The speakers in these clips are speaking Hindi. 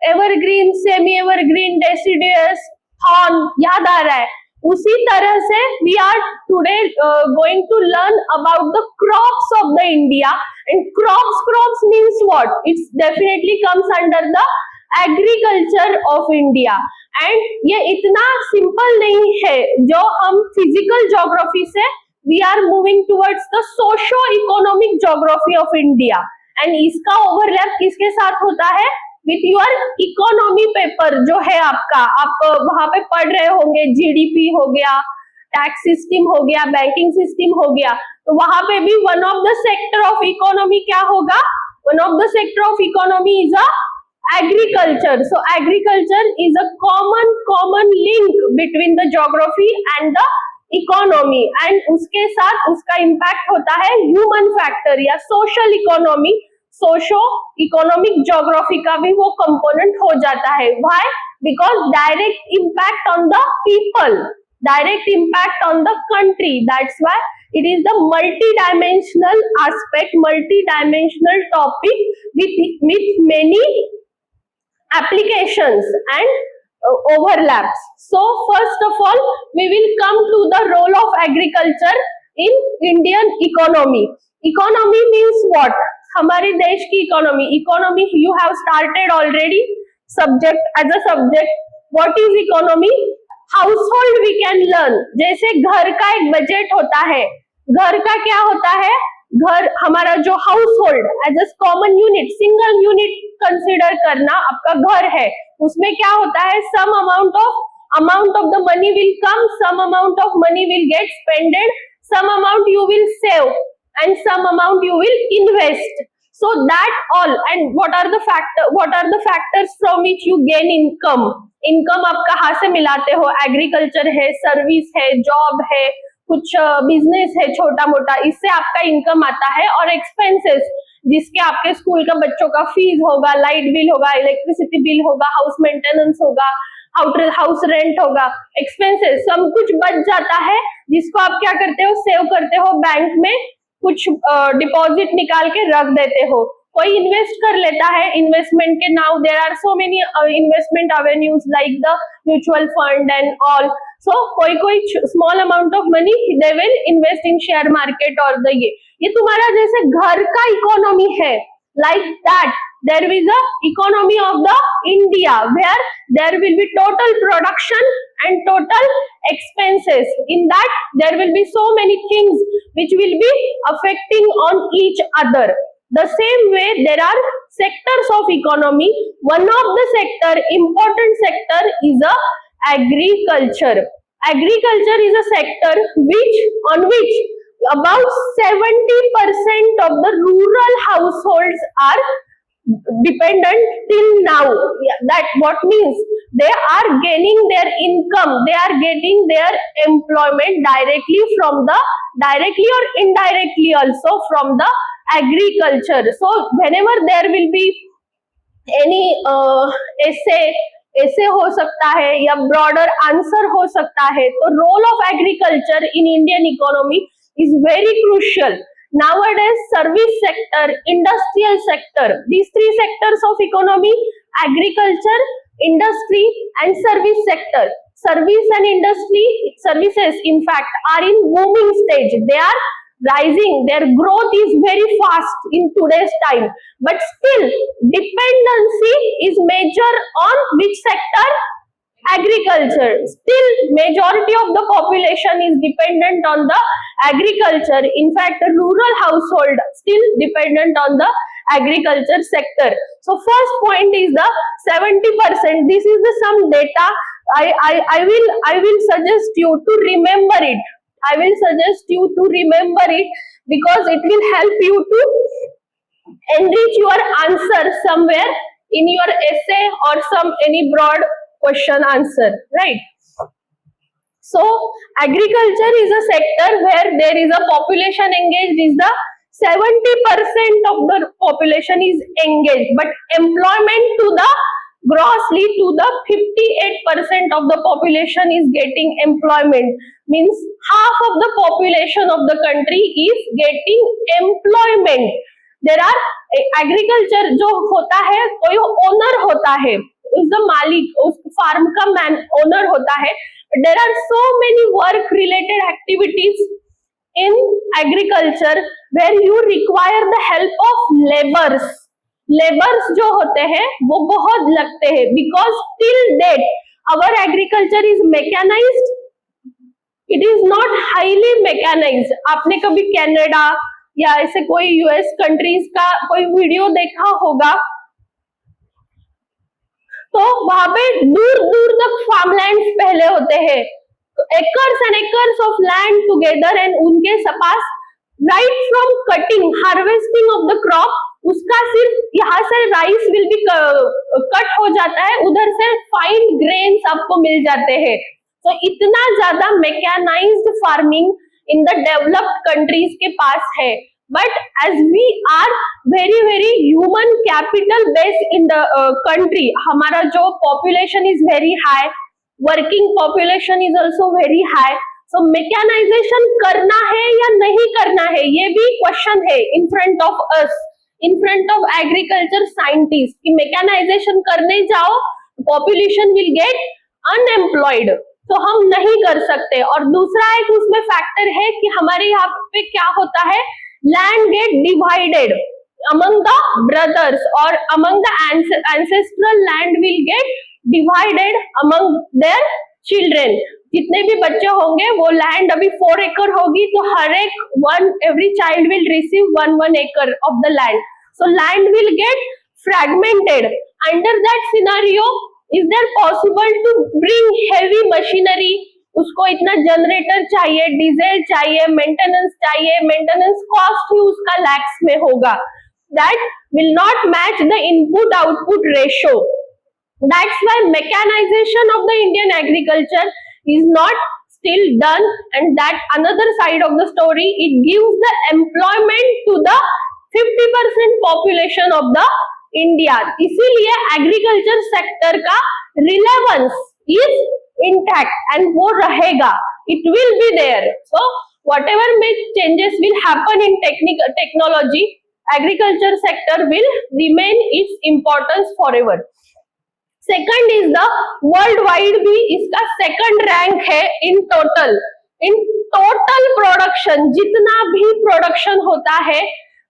Evergreen, semi evergreen, deciduous, thorn, याद आ रहा है? उसी तरह से we are today going to learn about the crops of the India, and crops means what? It's definitely comes under the agriculture of India. And ये इतना सिंपल नहीं है, जो हम फिजिकल ज्योग्राफी से we are moving towards the socio economic geography of India, and इसका ओवरलैप किसके साथ होता है? विथ योर इकोनॉमी पेपर जो है आपका, आप वहां पे पढ़ रहे होंगे, जीडीपी हो गया, टैक्स सिस्टम हो गया, बैंकिंग सिस्टम हो गया, तो वहां पे भी one of the sector of economy क्या होगा? One of the sector of economy is a agriculture. So agriculture is a common link between the geography and the economy, and उसके साथ उसका impact होता है human factor या social economy, socio economic geography का भी वो कंपोनेंट हो जाता है। Why? Because direct impact on the people, direct impact on the country. That's why it is the multi-dimensional aspect, multi-dimensional topic with many applications and overlaps. So first of all, we will come to the role of agriculture in Indian economy. Economy means what? हमारे देश की economy, economy you have started already subject as a subject. What is economy? Household we can learn. जैसे घर का एक बजट होता है, घर का क्या होता है? घर हमारा जो house hold as a common unit, single unit consider करना, आपका घर है, उसमें क्या होता है? Some amount of the money will come, some amount of money will get spended, some amount you will save and some amount you will invest. So that all, and what are the factors from which you gain income. Income आप कहाँ से मिलाते हो? एग्रीकल्चर है, सर्विस है, जॉब है, कुछ बिजनेस है छोटा मोटा, इससे आपका इनकम आता है. और एक्सपेंसेस, जिसके आपके स्कूल का बच्चों का फीस होगा, लाइट बिल होगा, इलेक्ट्रिसिटी बिल होगा, हाउस मेंटेनेंस होगा, हाउस रेंट होगा, एक्सपेंसेस, सब कुछ बच जाता है, जिसको आप क्या करते हो? सेव करते हो बैंक में, कुछ डिपॉजिट निकाल के रख देते हो. कोई इन्वेस्ट कर लेता है, इन्वेस्टमेंट के now there are so many investment avenues like the mutual fund and all. So कोई small amount of money they will invest in share market और द ये तुम्हारा जैसे घर का इकोनॉमी है. Like that there is a economy of the India where there will be total production and total expenses. In that there will be so many things which will be affecting on each other. The same way there are sectors of economy. One of the important sector is a agriculture. Agriculture is a sector on which about 70% of the rural households are dependent till now. That what means they are gaining their income, they are getting their employment directly or indirectly also from the agriculture. So whenever there will be any essay हो सकता है या broader answer हो सकता है, तो role of agriculture in Indian economy is very crucial. Nowadays service sector, industrial sector, these three sectors of economy, agriculture, industry and service sector. Service and industry, services in fact are in booming stage. They are rising, their growth is very fast in today's time, but still dependency is major on which sector? Agriculture. Still majority of the population is dependent on the agriculture. In fact rural household still dependent on the agriculture sector. So first point is the 70%. This is the some data. I will suggest you to remember it. I will suggest you to remember it because it will help you to enrich your answer somewhere in your essay or any broad question answer, right? So agriculture is a sector where there is a population engaged, is the 70% of the population is engaged, but employment to the grossly to the 58% of the population is getting employment, means half of the population of the country is getting employment. There are agriculture जो होता है, कोई ओनर होता है, इज द मालिक, उस फार्म का मैन ओनर होता है. There are so many work related activities in agriculture where you require the help of labours जो होते हैं वो बहुत लगते हैं, because till date our agriculture is mechanised, it is not highly mechanised. आपने कभी कनाडा या ऐसे कोई यूएस कंट्रीज का कोई वीडियो देखा होगा, तो वहां पे दूर दूर तक फार्मलैंड्स पहले होते हैं, acres and acres of land together, and उनके पास right from cutting harvesting of the crop, उसका सिर्फ यहाँ से राइस विल बी कट हो जाता है, उधर से फाइन ग्रेन्स आपको मिल जाते हैं. तो इतना ज्यादा mechanised farming in the developed countries के पास है. But as we are very very human capital based in the country, हमारा जो population is very high, working population is also very high, so mechanisation करना है या नहीं करना है, ये भी क्वेश्चन है in front of us, in front of agriculture scientist, कि मैकेनाइजेशन करने जाओ पॉपुलेशन विल गेट अनएम्प्लॉयड, तो हम नहीं कर सकते. और दूसरा एक उसमें फैक्टर है कि हमारे यहाँ पे क्या होता है, land get divided among the brothers और among the ancestral land will get divided among their children. जितने भी बच्चे होंगे वो लैंड अभी 4 एकड़ होगी, तो हर एक every child will receive 1 acre of the land, so land will get fragmented. Under that scenario is there possible to bring heavy machinery, उसको इतना जनरेटर चाहिए, डीजल चाहिए, मेंटेनेंस कॉस्ट ही उसका लैक्स में होगा. That will not match the input output ratio. That's why mechanization of the Indian agriculture is not still done, and that another side of the story, it gives the employment to the 50% population of the India. इसीलिए agriculture sector का relevance is intact and वो रहेगा, it will be there. So whatever may changes will happen in technology, agriculture sector will remain its importance forever. Second is the world wide भी इसका सेकंड रैंक है इन टोटल प्रोडक्शन. जितना भी प्रोडक्शन होता है,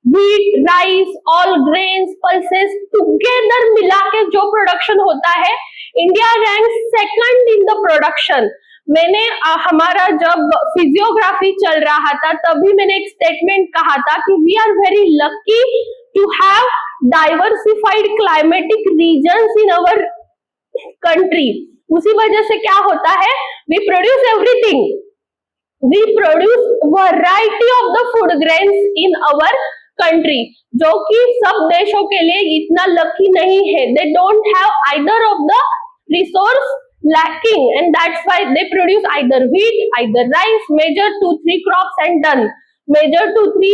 wheat, rice, all grains, pulses together मिला के जो प्रोडक्शन होता है, India rank second in the production. मैंने हमारा जब फिजियोग्राफी चल रहा था तभी मैंने एक स्टेटमेंट कहा था कि we are very lucky to have diversified climatic regions in our country. उसी वजह से क्या होता है, we produce everything, we produce variety of the food grains in our country, जो कि सब देशों के लिए इतना लकी नहीं है. They don't have either of the resource lacking, and that's why they produce either wheat, either rice, major 2-3 crops and done, major 2-3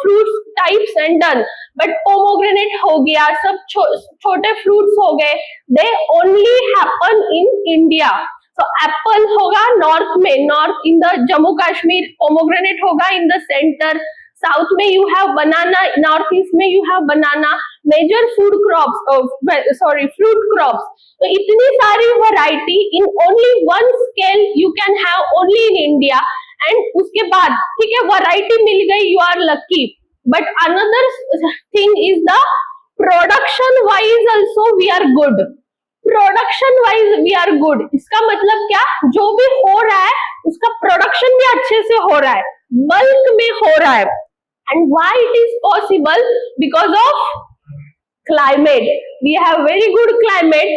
fruits types and done. But pomegranate हो गया, सब छोटे fruits हो गए, they only happen in India. So apple होगा north में, north in the Jammu Kashmir, pomegranate होगा in the center, साउथ में you have banana, north east में you have banana, major food crops, fruit crops. तो इतनी सारी variety in only one scale you can have only in India. And उसके बाद ठीक है, वैरायटी मिल गई, you are lucky. But another thing is the production wise also we are good. Production wise we are good, इसका मतलब क्या, जो भी हो रहा है उसका प्रोडक्शन भी अच्छे से हो रहा है, बल्क में हो रहा है. And why it is possible? Because of climate. We have very good climate.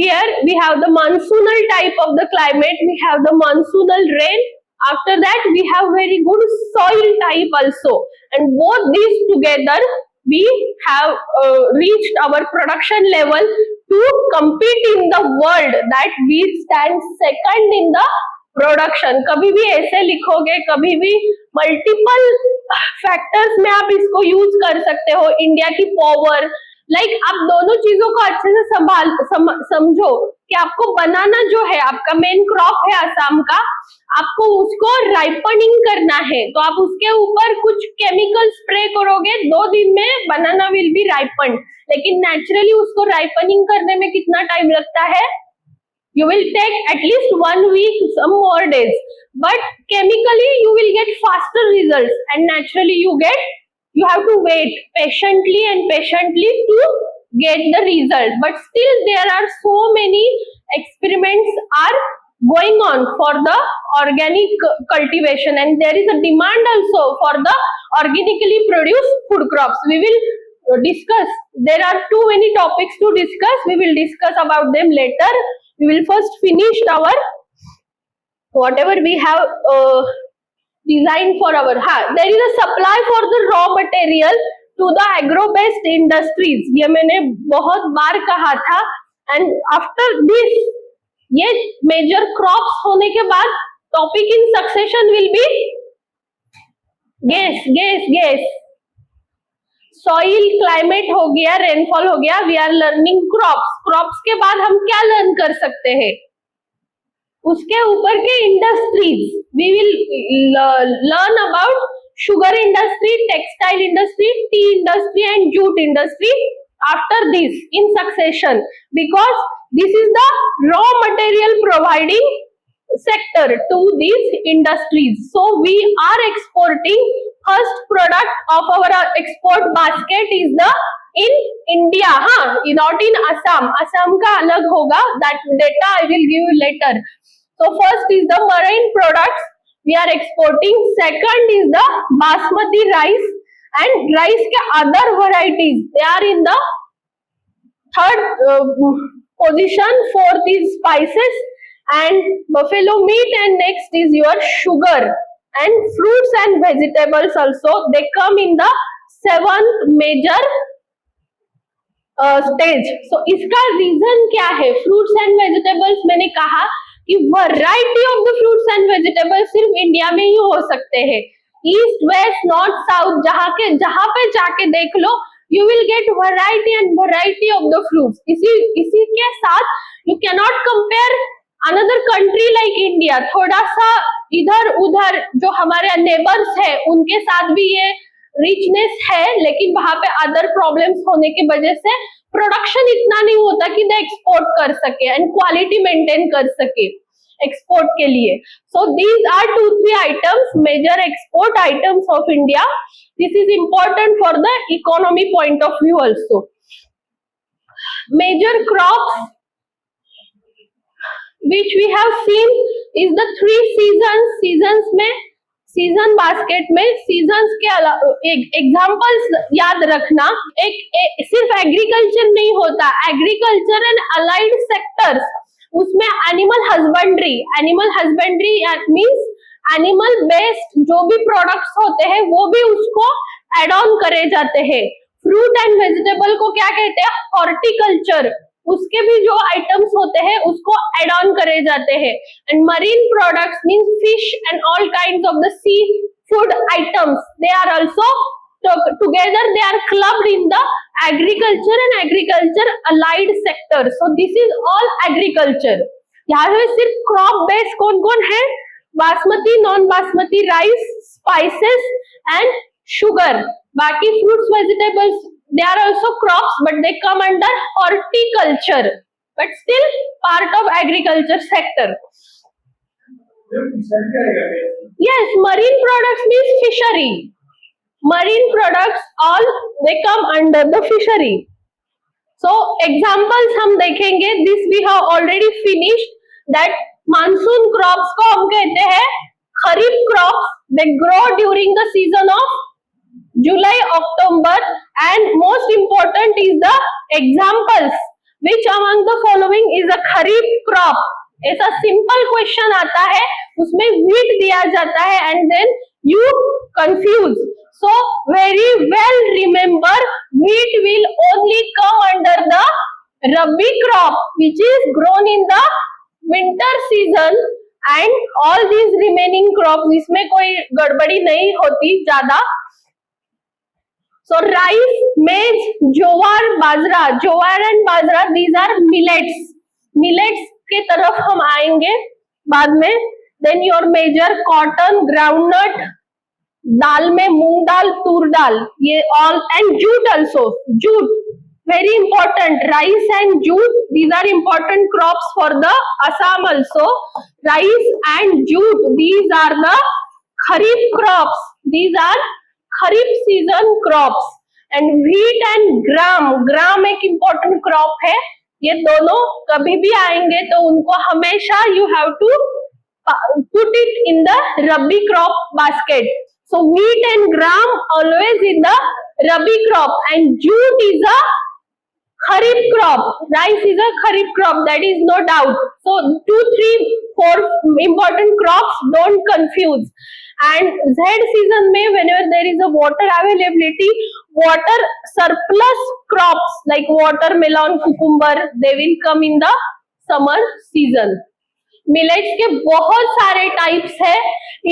Here we have the monsoonal type of the climate. We have the monsoonal rain. After that we have very good soil type also. And both these together we have reached our production level to compete in the world, that we stand second in the production. कभी भी ऐसे लिखोगे, कभी भी मल्टीपल फैक्टर्स में आप इसको यूज कर सकते हो. इंडिया की पावर, आप दोनों चीजों को अच्छे से समझो कि आपको बनाना जो है, आपका मेन क्रॉप है असम का, आपको उसको राइपनिंग करना है, तो आप उसके ऊपर कुछ केमिकल स्प्रे करोगे, 2 दिन में बनाना विल बी राइपन। लेकिन नेचुरली उसको राइपनिंग करने में कितना टाइम लगता है? You will take at least 1 week, some more days. But chemically you will get faster results, and naturally you have to wait patiently to get the result. But still there are so many experiments are going on for the organic cultivation, and there is a demand also for the organically produced food crops. We will discuss. There are too many topics to discuss. We will discuss about them later. We will first finish our whatever we have designed for our. There is a supply for the raw material to the agro-based industries. ये मैंने बहुत बार कहा था. And after this, ये major crops होने के बाद topic in succession will be guess. Soil, climate हो गया, रेनफॉल हो गया, वी आर लर्निंग क्रॉप्स के बाद हम क्या लर्न कर सकते हैं? उसके ऊपर के industries, we will learn about sugar industry, textile industry, tea industry and jute industry after this in succession, because this is the raw material providing sector to these industries. So we are exporting. First product of our export basket is the in India, not in Assam. Assam का अलग होगा, that data I will give you later. So first is the marine products we are exporting. Second is the basmati rice, and rice के other varieties, they are in the third position. Fourth is spices and buffalo meat, and next is your sugar, and fruits and vegetables also, they come in the 7th major stage. So इसका रीजन क्या है? फ्रूट्स एंड वेजिटेबल्स, मैंने कहा कि variety of the fruits and vegetables सिर्फ इंडिया में ही हो सकते हैं. ईस्ट, वेस्ट, नॉर्थ, साउथ, जहां पे जाके देख लो, you will get variety and variety of the fruits. इसी के साथ you cannot compare another country like India. थोड़ा सा इधर उधर जो हमारे नेबर्स है उनके साथ भी ये रिचनेस है, लेकिन वहां पे अदर प्रॉब्लम्स होने की वजह से प्रोडक्शन इतना नहीं होता कि दे एक्सपोर्ट कर सके एंड क्वालिटी मेंटेन कर सके एक्सपोर्ट के लिए. So these are 2-3 items, major export items of India. This is important for the economy point of view also. Major crops which we have seen is the 3 seasons. Seasons में, सीजन बास्केट में सीजन्स के एग्जांपल्स याद रखना. एक सिर्फ एग्रीकल्चर नहीं होता, एग्रीकल्चर एंड अलाइड सेक्टर्स, उसमें animal husbandry means animal based जो भी प्रोडक्ट्स होते हैं वो भी उसको एड ऑन करे जाते हैं. फ्रूट एंड वेजिटेबल को क्या कहते हैं? हॉर्टिकल्चर. उसके भी जो आइटम्स होते हैं उसको एड ऑन करे जाते हैं. And marine products means fish and all kinds of the sea food items, they are also together, they are clubbed in the agriculture and agriculture allied sector. So this is all agriculture. यहाँ पे सिर्फ क्रॉप बेस्ड कौन कौन है? Basmati, non basmati rice, spices and sugar. बाकी fruits, vegetables, they are also crops, but they come under horticulture, but still part of agriculture sector. Yes, marine products means fishery. Marine products all they come under the fishery. So examples हम देखेंगे. This we have already finished. That monsoon crops को हम कहते हैं खरीफ crops. They grow during the season of July, October, and most important is the examples. Which among the following is a kharif crop? ऐसा सिंपल क्वेश्चन आता है, उसमें wheat दिया जाता है and then you confuse. So very well remember, wheat will only come under the Rabi crop, which is grown in the winter season, and all these remaining crops, इसमें कोई गड़बड़ी नहीं होती ज्यादा. So rice, maize, jowar, bajra, jowar and bajra, these are millets. Millets के तरफ हम आएंगे बाद में. Then your major cotton, groundnut, दाल में मूंग दाल, तूर दाल, ये all, and jute also. Jute, very important. Rice and jute, these are important crops for the Assam also. Rice and jute, these are the kharif crops. These are kharif season crops. And wheat and gram, gram एक इम्पोर्टेंट क्रॉप है. ये दोनों कभी भी आएंगे तो उनको हमेशा you have to put it in the rabi crop basket. So wheat and gram always in the rabi crop and jute is a kharif crop. Rice is a kharif crop, that is no doubt. So 2, 3, 4 important crops, don't confuse. And Z season में whenever there is a water availability, water surplus crops like watermelon, cucumber, they will come in the summer season. Millets के बहुत सारे टाइप्स है.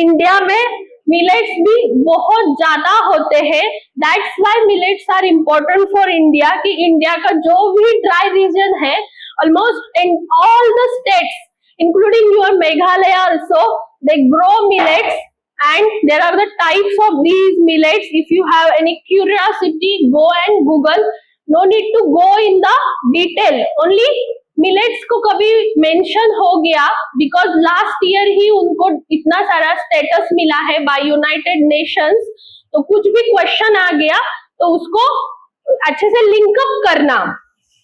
इंडिया में मिलेट्स भी बहुत ज्यादा होते हैं. That's why millets are important for India. कि इंडिया का जो भी ड्राई रीजन है, almost in all the states including your Meghalaya also, they grow millets and there are the types of these millets. If you have any curiosity, go and Google. No need to go in the detail. Only millets को कभी मेंशन हो गया बिकॉज लास्ट ईयर ही उनको इतना सारा स्टेटस मिला है बाय यूनाइटेड नेशंस. तो कुछ भी क्वेश्चन आ गया तो उसको अच्छे से लिंकअप करना.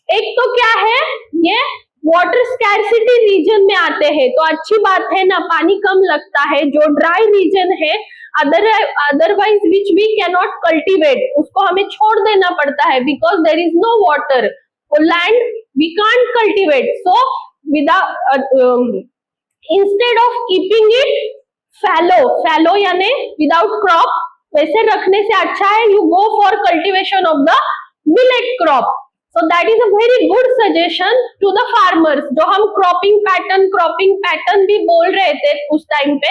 एक तो क्या है, ये वाटर स्कैरसिटी रीजन में आते हैं तो अच्छी बात है ना, पानी कम लगता है. जो ड्राई रीजन है, otherwise which we can not cultivate, उसको हमें छोड़ देना पड़ता है because there is no water. वो land we can't cultivate. So instead of keeping it fallow यानी विदाउट क्रॉप, वैसे रखने से अच्छा है you go for cultivation of the millet crop. So that is a very good suggestion to the farmers. जो हम क्रॉपिंग पैटर्न भी बोल रहे थे उस टाइम पे.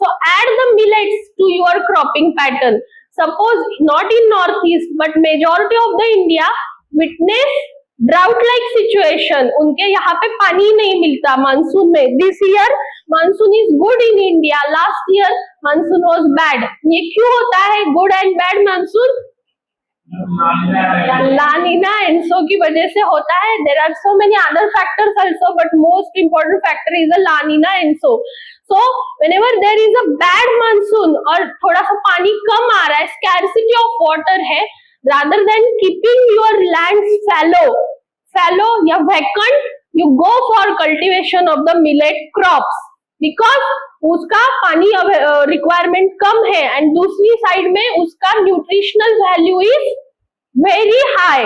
So add the millets to your cropping pattern. Suppose not in northeast but majority of the India witness drought like situation. उनके यहाँ पे पानी नहीं मिलता मानसून में. This year monsoon is good in India. Last year monsoon was bad. ये क्यों होता है good and bad monsoon? La Nina ENSO की वजह से होता है. There are so many other factors also but most important factor is the La Nina ENSO. So whenever there is a bad monsoon और थोड़ा सा पानी कम आ रहा है, स्कैरसिटी ऑफ वाटर है, rather than keeping your lands fallow या vacant, you go for cultivation of the millet crops because उसका पानी रिक्वायरमेंट कम है एंड दूसरी साइड में उसका nutritional value is very high,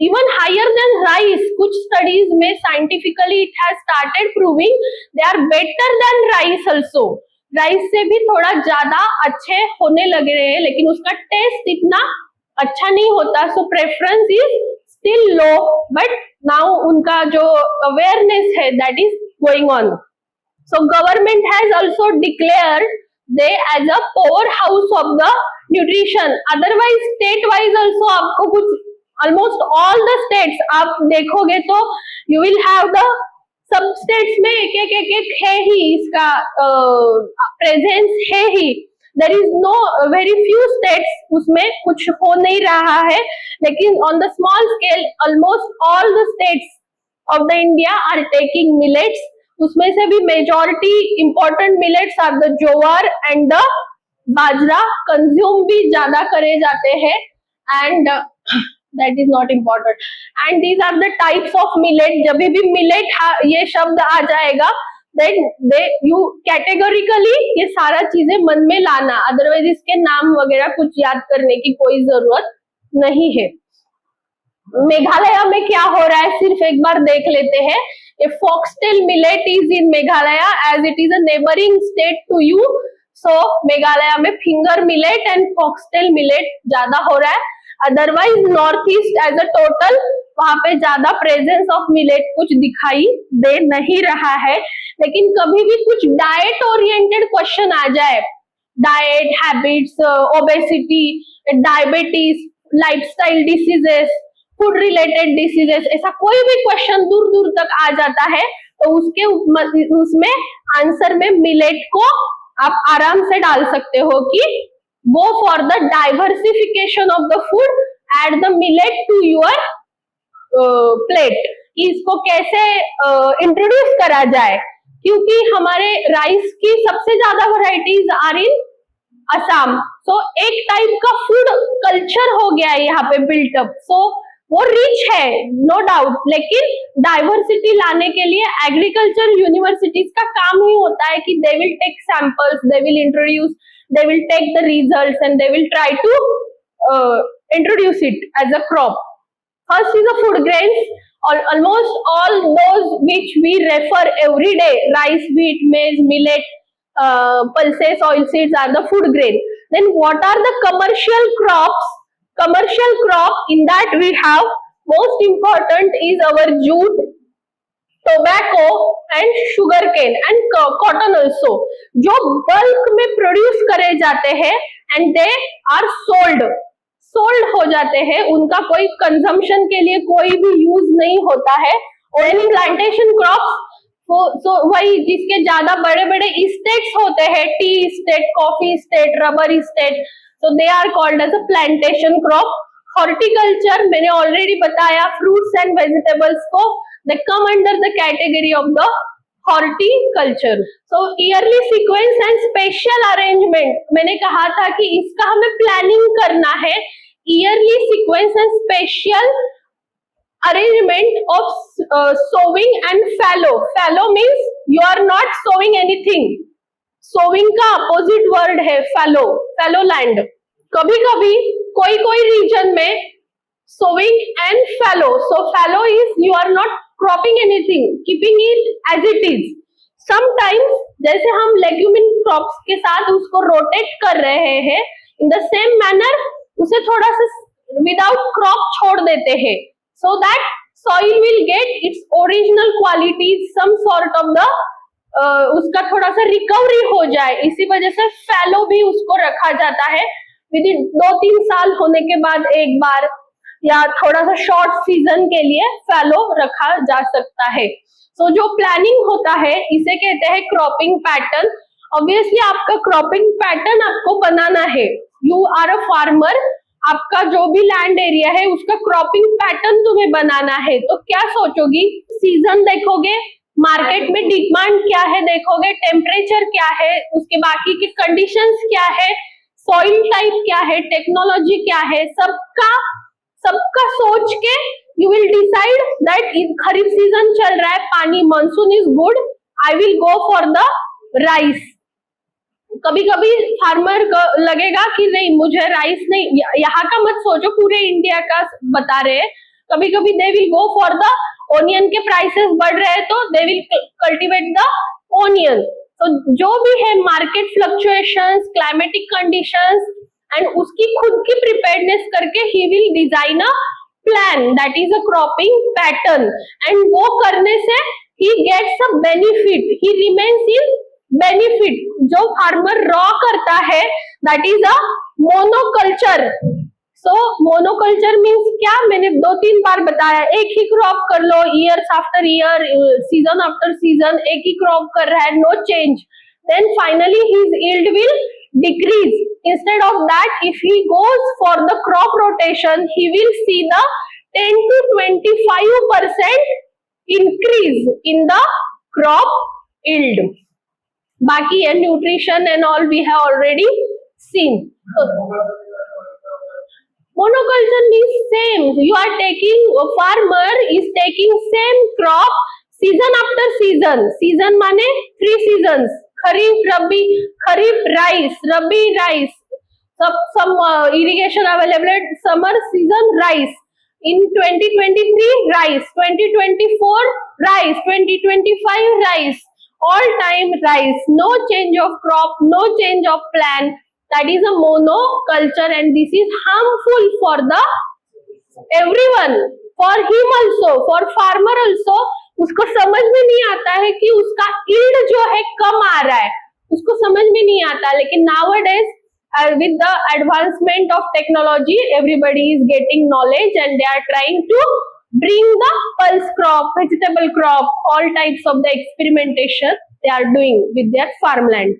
even higher than rice. कुछ स्टडीज में scientifically it has started proving they are better than rice also. Rice से भी थोड़ा ज्यादा अच्छे होने लगे हैं लेकिन उसका टेस्ट इतना अच्छा नहीं होता. So preference is still low but now उनका जो अवेयरनेस है that is going on. So government has also declared they as a powerhouse of the nutrition. Otherwise state wise also आपको कुछ almost all the states आप देखोगे तो you will have the सब states में एक है ही, इसका presence है ही. There is no very few states उसमें कुछ हो नहीं रहा है लेकिन on the small scale almost all the states of the India are taking millets. उसमें से भी majority important millets are the jowar and the bajra. Consume भी ज्यादा करे जाते हैं and that is not important. And these are the types of millet. जब भी मिलेट ये शब्द आ जाएगा देन दे यू कैटेगोरिकली ये सारा चीजें मन में लाना, अदरवाइज इसके नाम वगैरह कुछ याद करने की कोई जरूरत नहीं है. मेघालय में क्या हो रहा है सिर्फ एक बार देख लेते हैं. A foxtail millet is in Meghalaya as it is a neighboring state to you. So Meghalaya में finger millet and foxtail millet ज्यादा हो रहा है. Otherwise north east as a total वहां पे ज्यादा प्रेजेंस ऑफ मिलेट कुछ दिखाई दे नहीं रहा है. लेकिन कभी भी कुछ डाइट ओरिएंटेड क्वेश्चन आ जाए, diet habits, obesity, diabetes, lifestyle diseases, food related diseases, ऐसा कोई भी क्वेश्चन दूर दूर तक आ जाता है तो उसमें आंसर में मिलेट को आप आराम से डाल सकते हो कि go for the diversification of the food, add the millet to your plate. इसको कैसे इंट्रोड्यूस करा जाए, क्योंकि हमारे राइस की सबसे ज्यादा वैरायटीज आर इन असम। सो एक टाइप का फूड कल्चर हो गया है यहाँ पे बिल्टअप। सो वो रिच है नो डाउट, लेकिन डाइवर्सिटी लाने के लिए एग्रीकल्चर यूनिवर्सिटीज का काम ही होता है कि they will take samples, they will introduce, they will take the results and they will try to introduce it as a crop. First is the food grains, almost all those which we refer every day, rice, wheat, maize, millet, pulses, oilseeds are the food grain. Then what are the commercial crops? Commercial crop, in that we have most important is our jute, tobacco and sugarcane and cotton also, जो bulk में produce करे जाते हैं and they are sold हो जाते हैं, उनका कोई कंजम्पशन के लिए कोई भी यूज नहीं होता है। और प्लांटेशन क्रॉप्स, तो वही जिसके ज्यादा बड़े बड़े स्टेट्स होते हैं, T state, coffee state, rubber state, so they are called as a plantation crop. Horticulture मैंने ऑलरेडी बताया, fruits and vegetables को they come under the category of the horticulture. So yearly sequence and special arrangement, मैंने कहा था कि इसका हमें प्लानिंग करना है। yearly sequence and special arrangement of sowing and fallow. Fallow means you are not sowing anything. Sowing का opposite word है fallow, fallow land. कभी कभी कोई कोई रीजन में sowing and fallow. So fallow is you are not cropping anything, keeping it as it is. Sometimes जैसे हम leguminous crops के साथ उसको rotate कर रहे हैं, in the same manner उसे थोड़ा सा विदाउट क्रॉप छोड़ देते हैं, so that soil will get its original qualities, some sort of the उसका थोड़ा सा रिकवरी हो जाए। इसी वजह से फैलो भी उसको रखा जाता है विद इन 2-3 साल होने के बाद एक बार, या थोड़ा सा शॉर्ट सीजन के लिए फैलो रखा जा सकता है। सो जो प्लानिंग होता है इसे कहते हैं क्रॉपिंग पैटर्न। ऑब्वियसली आपका क्रॉपिंग पैटर्न आपको बनाना है, यू आर अ फार्मर, आपका जो भी लैंड एरिया है उसका क्रॉपिंग पैटर्न तुम्हें बनाना है। तो क्या सोचोगी, सीजन देखोगे, मार्केट में डिमांड क्या है देखोगे, टेम्परेचर क्या है, उसके बाकी के कंडीशंस क्या है, सॉइल टाइप क्या है, टेक्नोलॉजी क्या है, सबका सोच के you will decide that kharif season चल रहा है, पानी monsoon is good, I will go for the rice. कभी कभी फार्मर लगेगा कि नहीं मुझे राइस नहीं, यहाँ का मत सोचो, पूरे इंडिया का बता रहे हैं, कभी कभी they will go for the onion के प्राइसेस बढ़ रहे हैं तो they will cultivate the onion. तो जो भी है market fluctuations, climatic conditions and उसकी खुद की प्रिपेयर्डनेस करके ही will design a plan that is a cropping pattern, and वो करने से ही gets a benefit, he remains in benefit. जो फार्मर रॉ करता है that is a monoculture. So monoculture means क्या, मैंने 2-3 बार बताया, एक ही क्रॉप कर लो years after year, season after season एक ही क्रॉप कर रहा है, no change, then finally his yield will decrease. Instead of that if he goes for the crop rotation he will see the 10 to 25% increase in the crop yield. बाकी है nutrition and all we have already seen. Monoculture means same. You are taking, a farmer is taking same crop season after season. Season माने 3 seasons. Kharif rabi, kharif rice, rabi rice, some irrigation available, summer season rice. In 2023 rice, 2024 rice, 2025 rice, all time rice. No change of crop, no change of plan. That is a monoculture and this is harmful for the everyone, for him also, for farmer also. उसको समझ में नहीं आता है कि उसका yield जो है कम आ रहा है, उसको समझ में नहीं आता। लेकिन nowadays with the advancement of technology, everybody is getting knowledge and they are trying to bring the pulse crop, vegetable crop, all types of the experimentation they are doing with their farmland.